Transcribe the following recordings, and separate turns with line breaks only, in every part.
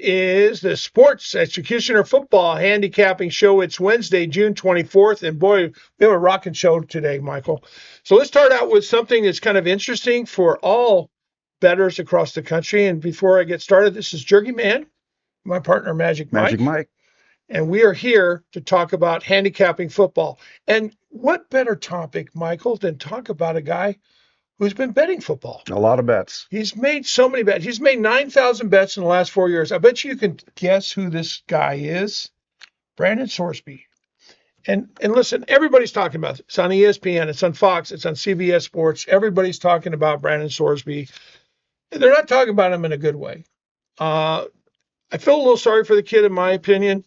Is the Sports Executioner Football Handicapping Show. It's Wednesday, June 24th, and boy, we have a rocking show today, Michael. So let's start out with something that's kind of interesting for all bettors across the country. And before I get started, this is Jerky Man, my partner, Magic Mike. And we are here to talk about handicapping football. And what better topic, Michael, than talk about a guy who's been betting football.
A lot of bets.
He's made so many bets. He's made 9,000 bets in the last 4 years. I bet you can guess who this guy is. Brandon Sorsby. And listen, everybody's talking about it. It's on ESPN. It's on Fox. It's on CBS Sports. Everybody's talking about Brandon Sorsby. And they're not talking about him in a good way. I feel a little sorry for the kid, in my opinion.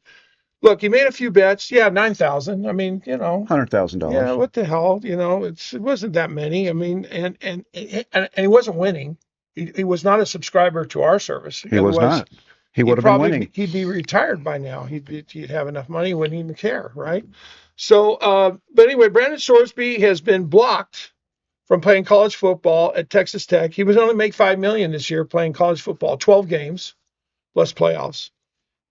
Look, he made a few bets. Yeah, 9,000. I mean,
$100,000.
Yeah, what the hell? It wasn't that many. I mean, and he wasn't winning. He was not a subscriber to our service.
He was not. He would have been winning.
He'd be retired by now. He'd have enough money, wouldn't even care, right? So, but anyway, Brandon Sorsby has been blocked from playing college football at Texas Tech. He was only make $5 million this year playing college football, 12 games plus playoffs.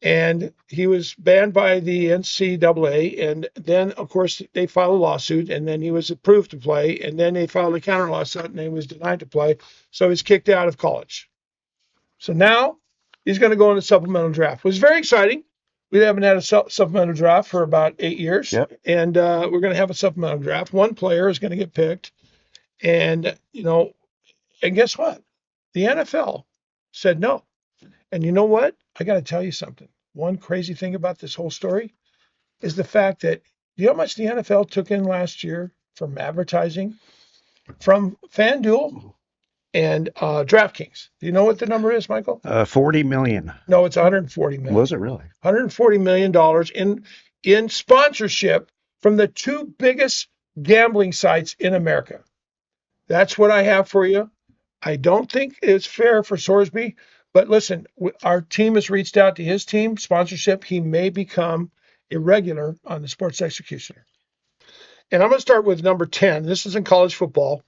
And he was banned by the NCAA. And then, of course, they filed a lawsuit, and then he was approved to play. And then they filed a counter lawsuit, and he was denied to play. So he's kicked out of college. So now he's going to go in the supplemental draft. It was very exciting. We haven't had a supplemental draft for about 8 years.
Yep.
And we're going to have a supplemental draft. One player is going to get picked. And, and guess what? The NFL said no. And you know what? I got to tell you something. One crazy thing about this whole story is the fact that, you know how much the NFL took in last year from advertising? From FanDuel and DraftKings. Do you know what the number is, Michael?
$40 million.
No, it's $140 million.
Was it really?
$140 million in sponsorship from the two biggest gambling sites in America. That's what I have for you. I don't think it's fair for Sorsby. But listen, our team has reached out to his team, sponsorship. He may become a regular on the Sports Executioner. And I'm going to start with number 10. This is in college football.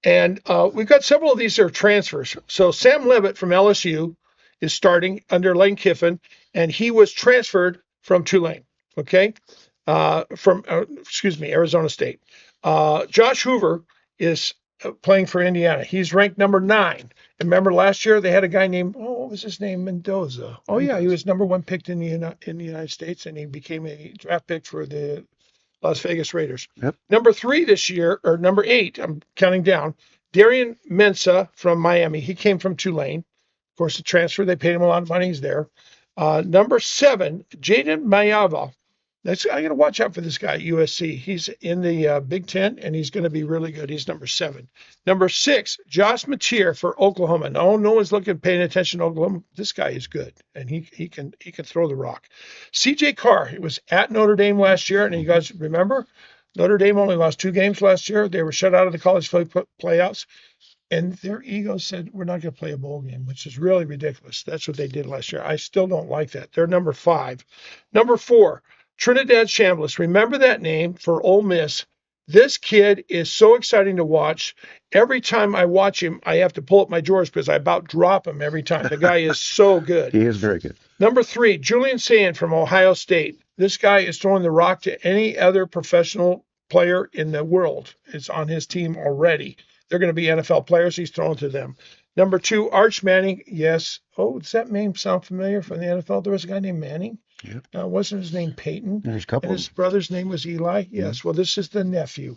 And we've got several of these are transfers. So Sam Levitt from LSU is starting under Lane Kiffin, and he was transferred from Tulane, okay? Arizona State. Josh Hoover is playing for Indiana. He's ranked number 9. And remember last year they had a guy named, what was his name? Mendoza. Oh yeah, he was number 1 picked in the United States, and he became a draft pick for the Las Vegas Raiders.
Yep.
Number 3 this year, or number 8, I'm counting down, Darian Mensah from Miami. He came from Tulane. Of course, the transfer, they paid him a lot of money. He's there. Number 7, Jaden Mayava. I got to watch out for this guy at USC. He's in the Big Ten, and he's going to be really good. He's number 7. Number 6, Josh Mateer for Oklahoma. No one's paying attention to Oklahoma. This guy is good, and he can throw the rock. C.J. Carr, he was at Notre Dame last year, and you guys remember, Notre Dame only lost 2 games last year. They were shut out of the college playoffs, and their ego said, we're not going to play a bowl game, which is really ridiculous. That's what they did last year. I still don't like that. They're number 5. Number 4, Trinidad Chambliss. Remember that name for Ole Miss. This kid is so exciting to watch. Every time I watch him, I have to pull up my drawers because I about drop him every time. The guy is so good.
He is very good.
Number 3, Julian Sand from Ohio State. This guy is throwing the rock to any other professional player in the world. It's on his team already. They're going to be NFL players. He's throwing to them. Number 2, Arch Manning. Yes. Oh, does that name sound familiar from the NFL? There was a guy named Manning.
Yep.
Wasn't his name Peyton?
There's a couple.
And his brother's name was Eli? Yes. Well, this is the nephew.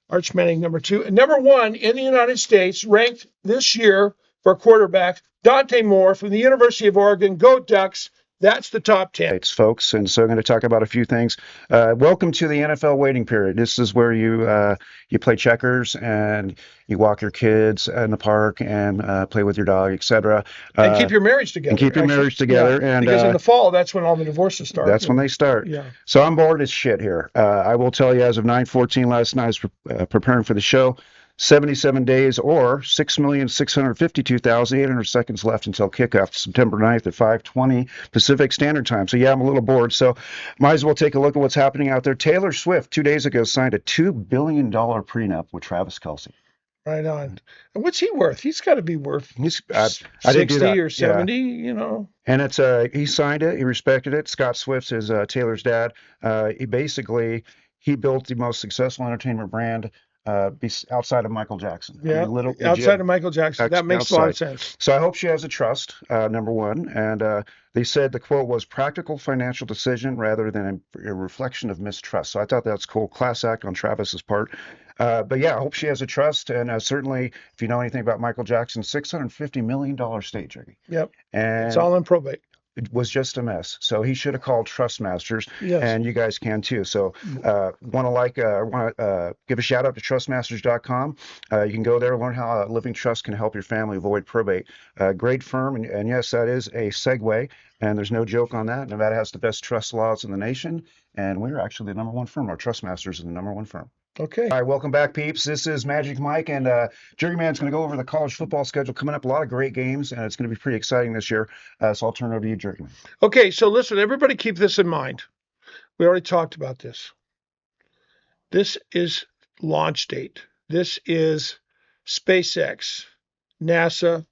Arch Manning, number 2. And number 1 in the United States, ranked this year for quarterback, Dante Moore from the University of Oregon. Go Ducks. That's the top 10.
Thanks, folks. And so I'm going to talk about a few things. Welcome to the NFL waiting period. This is where you play checkers and you walk your kids in the park and play with your dog, etc.
And keep your marriage together.
Yeah, and
because in the fall, that's when all the divorces start.
That's when they start.
Yeah.
So I'm bored as shit here. I will tell you, as of 9/14 last night, I was preparing for the show. 77 days or 6,652,800 seconds left until kickoff September 9th at 5:20 Pacific Standard Time. So, yeah, I'm a little bored. So, might as well take a look at what's happening out there. Taylor Swift, 2 days ago, signed a $2 billion prenup with Travis Kelce.
Right on. And what's he worth? He's got to be worth
He's I didn't do
60
that.
or
Yeah.
70, you know.
And it's he signed it, he respected it. Scott Swift is Taylor's dad. He built the most successful entertainment brand outside of Michael Jackson. I
Yeah.
mean, little legit
Outside of Michael Jackson. That makes a lot of
outside.
sense.
So I hope she has a trust, number one. And they said the quote was practical financial decision rather than a reflection of mistrust. So I thought that's cool. Class act on Travis's part. But yeah, I hope she has a trust. And certainly, if you know anything about Michael Jackson, $650 million estate, Jiggy.
Yep. It's
And
all in probate.
it was just a mess. So he should have called Trust Masters,
Yes.
and you guys can too. So want to give a shout out to trustmasters.com. You can go there, learn how a living trust can help your family avoid probate. Great firm, and yes, that is a segue, and there's no joke on that. Nevada has the best trust laws in the nation, and we're actually the number one firm. Our Trust Masters is the number one firm.
Okay.
All right, welcome back, peeps. This is Magic Mike, and Jerry Man's going to go over the college football schedule coming up. A lot of great games, and it's going to be pretty exciting this year. So I'll turn it over to you, Jerry Man.
Okay. So listen, everybody keep this in mind. We already talked about this. This is launch date. This is SpaceX, NASA,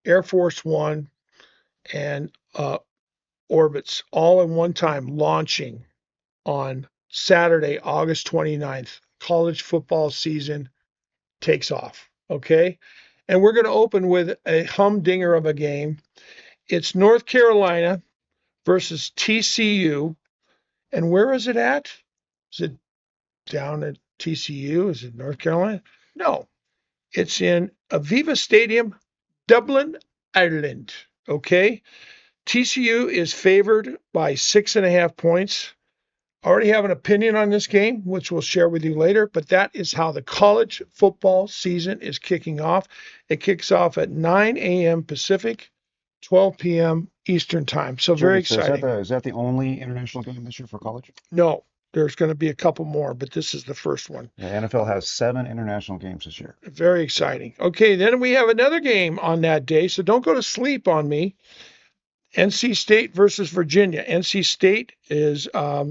Air Force One, and Orbitz all in one time launching on Saturday, August 29th. College football season takes off. Okay. And we're going to open with a humdinger of a game. It's North Carolina versus TCU. And where is it at? Is it down at TCU? Is it North Carolina? No, it's in Aviva Stadium, Dublin, Ireland. Okay. TCU is favored by 6.5 points. I already have an opinion on this game, which we'll share with you later, but that is how the college football season is kicking off. It kicks off at 9 a.m. Pacific, 12 p.m. Eastern time. So very
So
exciting.
is that the only international game this year for college?
No, there's going to be a couple more, but this is the first one.
The NFL has 7 international games this year.
Very exciting. Okay, then we have another game on that day, so don't go to sleep on me. NC State versus Virginia. NC State is a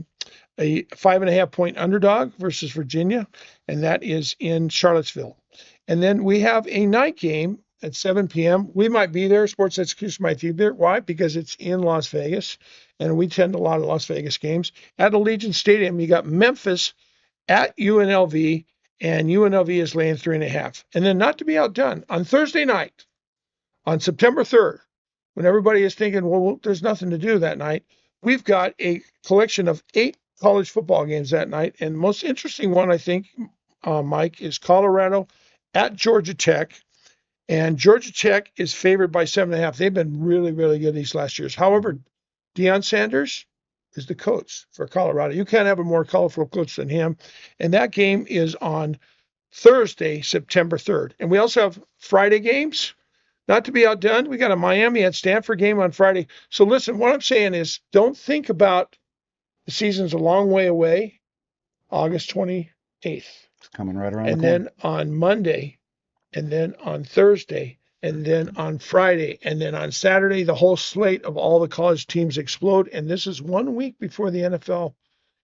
5.5 point underdog versus Virginia, and that is in Charlottesville. And then we have a night game at 7 p.m. We might be there. Sports Execution might be there. Why? Because it's in Las Vegas, and we attend a lot of Las Vegas games. At Allegiant Stadium, you got Memphis at UNLV, and UNLV is laying 3.5. And then, not to be outdone, on Thursday night, on September 3rd, when everybody is thinking, well, there's nothing to do that night, we've got a collection of 8 college football games that night. And the most interesting one, I think, Mike, is Colorado at Georgia Tech. And Georgia Tech is favored by 7.5. They've been really, really good these last years. However, Deion Sanders is the coach for Colorado. You can't have a more colorful coach than him. And that game is on Thursday, September 3rd. And we also have Friday games. Not to be outdone, we got a Miami at Stanford game on Friday. So listen, what I'm saying is don't think about the season's a long way away, August 28th.
It's coming right around
And
the corner.
then on Monday, and then on Thursday, and then on Friday, and then on Saturday, the whole slate of all the college teams explode. And this is 1 week before the NFL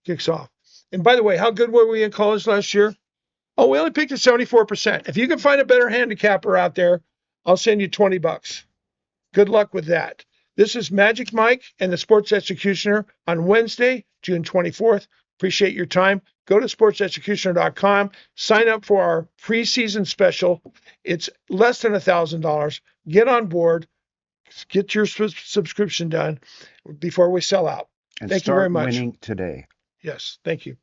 kicks off. And by the way, how good were we in college last year? Oh, we only picked at 74%. If you can find a better handicapper out there, I'll send you $20. Good luck with that. This is Magic Mike and the Sports Executioner on Wednesday, June 24th. Appreciate your time. Go to sportsexecutioner.com. Sign up for our preseason special. It's less than $1,000. Get on board. Get your subscription done before we sell out.
And
Thank you very
start
much.
winning today.
Yes, thank you.